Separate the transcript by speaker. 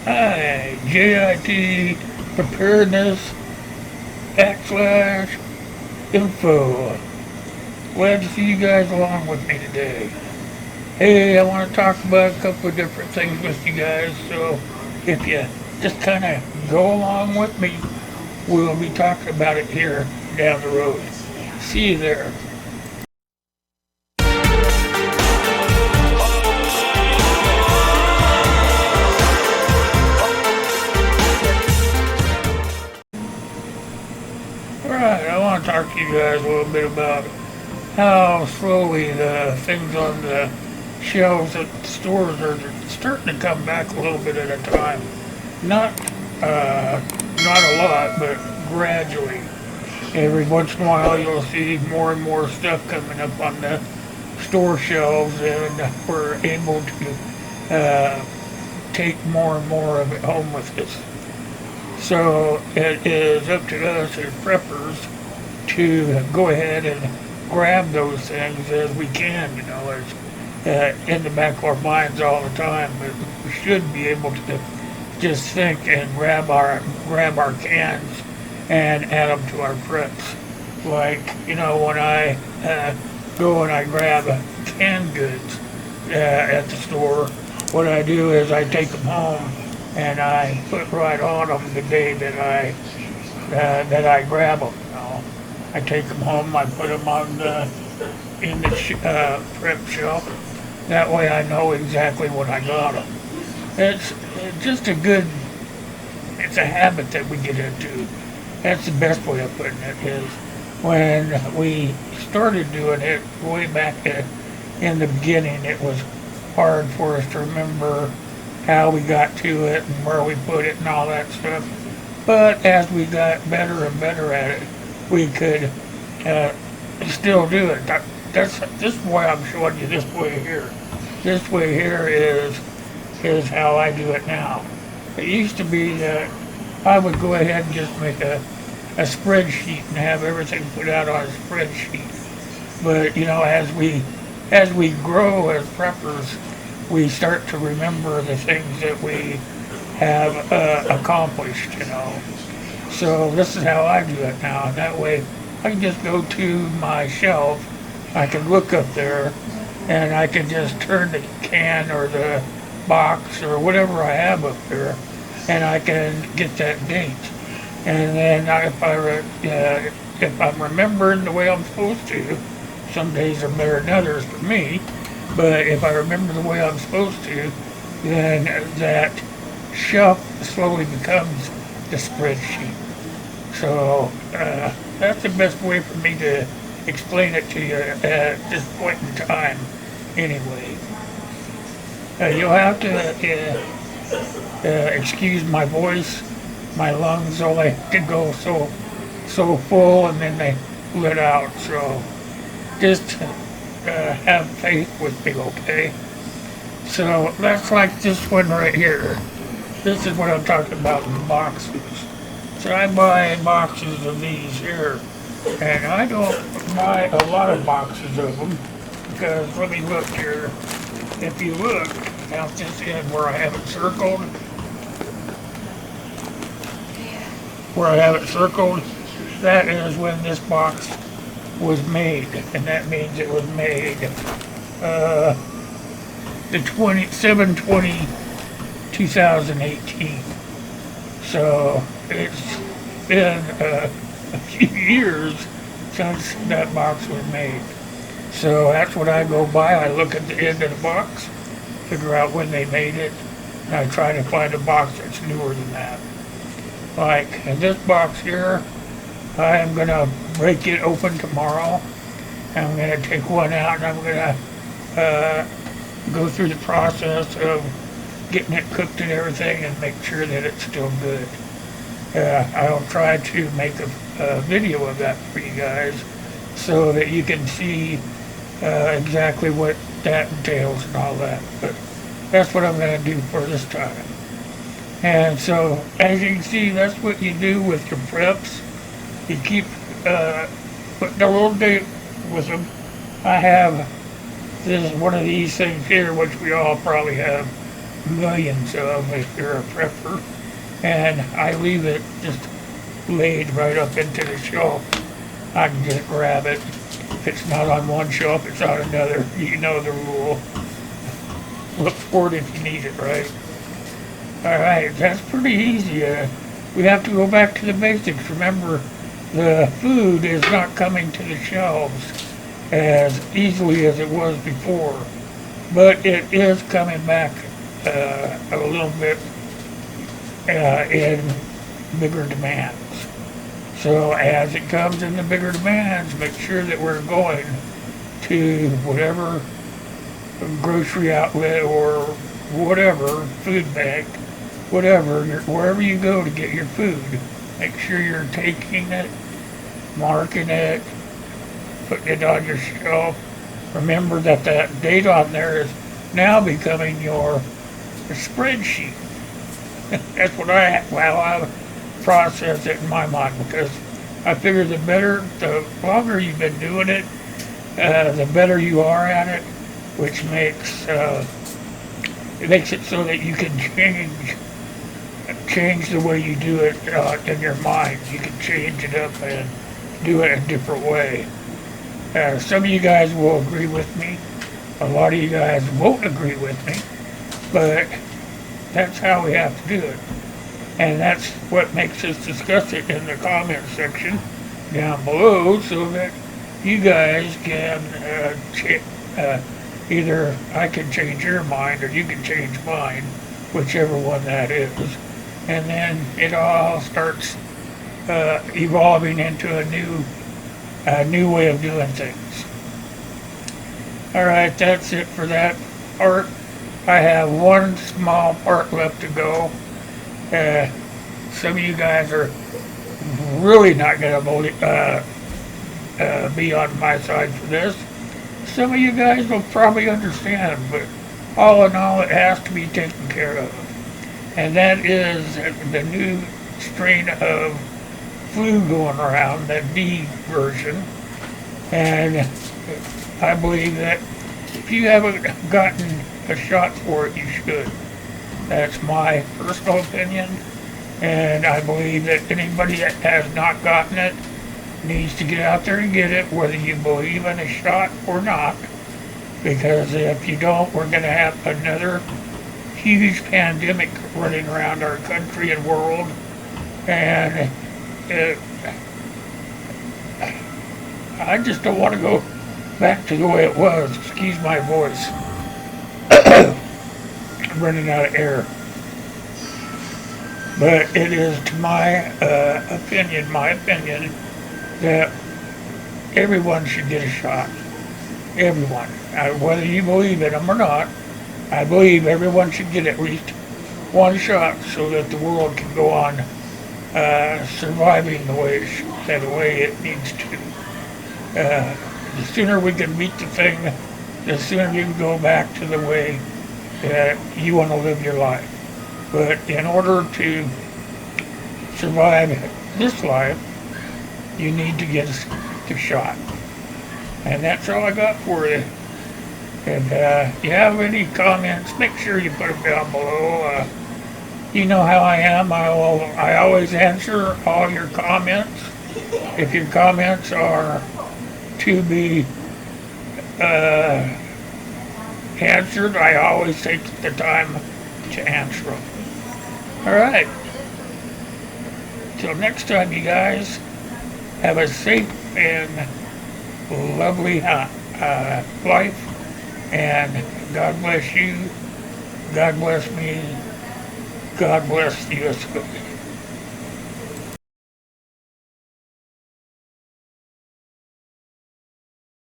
Speaker 1: Hi, JIT Preparedness /info. Glad to see you guys along with me today. Hey, I want to talk about a couple of different things with you guys, so if you just kind of go along with me, we'll be talking about it here down the road. See you there. Alright, I want to talk to you guys a little bit about how slowly the things on the shelves at the stores are starting to come back a little bit at a time. Not, not a lot, but gradually. Every once in a while, you'll see more and more stuff coming up on the store shelves, and we're able to take more and more of it home with us. So it is up to us as preppers to go ahead and grab those things as we can, as in the back of our minds all the time. But we should be able to just think and grab our cans and add them to our preps. Like, when I go and I grab canned goods at the store, what I do is I take them home and I put right on them the day that I grab them. I take them home, I put them on in the prep shelf. That way I know exactly what I got them. It's just it's a habit that we get into. That's the best way of putting it, is when we started doing it way back in the beginning, it was hard for us to remember how we got to it and where we put it and all that stuff. But as we got better and better at it, we could still do it. This is why I'm showing you this way here. This way here is how I do it now. It used to be that I would go ahead and just make a spreadsheet and have everything put out on a spreadsheet. But as we grow as preppers, we start to remember the things that we have accomplished. So this is how I do it now. And that way, I can just go to my shelf. I can look up there, and I can just turn the can or the box or whatever I have up there, and I can get that date. And then if I'm remembering the way I'm supposed to, some days are better than others for me. But if I remember the way I'm supposed to, then that shelf slowly becomes the spreadsheet. So that's the best way for me to explain it to you at this point in time. Anyway, you'll have to excuse my voice. My lungs only could go so full, and then they let out. So just have faith with me, okay? So that's like this one right here. This is what I'm talking about in boxes. So I buy boxes of these here, and I don't buy a lot of boxes of them, because let me look here. If you look out this end where I have it circled, that is when this box was made, and that means it was made the 7/20/2018. So it's been a few years since that box was made. So that's what I go by. I look at the end of the box, figure out when they made it, and I try to find a box that's newer than that. Like in this box here, I am going to break it open tomorrow. I'm going to take one out, and I'm going to go through the process of getting it cooked and everything and make sure that it's still good. I'll try to make a video of that for you guys so that you can see exactly what that entails and all that. But that's what I'm going to do for this time. And so, as you can see, that's what you do with your preps. You keep putting a little date with them. This is one of these things here, which we all probably have millions of if you're a prepper. And I leave it just laid right up into the shelf. I can just grab it. If it's not on one shelf, it's on another. You know the rule. Look for it if you need it, right? Alright, that's pretty easy. We have to go back to the basics. Remember, the food is not coming to the shelves as easily as it was before, but it is coming back a little bit in bigger demands. So as it comes in the bigger demands, make sure that we're going to whatever grocery outlet or whatever, food bank, whatever, wherever you go to get your food. Make sure you're taking it, marking it, putting it on your shelf. Remember that that date on there is now becoming your spreadsheet. That's what I process it in my mind, because I figure the longer you've been doing it, the better you are at it, which makes it so that you can change the way you do it in your mind. You can change it up and do it a different way. Some of you guys will agree with me. A lot of you guys won't agree with me, but that's how we have to do it. And that's what makes us discuss it in the comment section down below, so that you guys can either I can change your mind or you can change mine, whichever one that is. And then it all starts evolving into a new way of doing things. Alright, that's it for that part. I have one small part left to go. Some of you guys are really not going to be on my side for this. Some of you guys will probably understand, but all in all, it has to be taken care of. And that is the new strain of flu going around, the D version. And I believe that if you haven't gotten a shot for it, you should. That's my personal opinion, and I believe that anybody that has not gotten it needs to get out there and get it, whether you believe in a shot or not, because if you don't, we're going to have another huge pandemic running around our country and world, and I just don't want to go back to the way it was. Excuse my voice. I'm running out of air. But it is to my opinion, that everyone should get a shot. Everyone. Whether you believe in them or not, I believe everyone should get at least one shot so that the world can go on surviving the way it needs to. The sooner we can beat the thing, the sooner you can go back to the way that you want to live your life. But in order to survive this life, you need to get the shot. And that's all I got for you. And if you have any comments, make sure you put them down below. You know how I am. I always answer all your comments. If your comments are to be answered, I always take the time to answer them. Alright. Till next time, you guys, have a safe and lovely life, and God bless you, God bless me, God bless the U.S.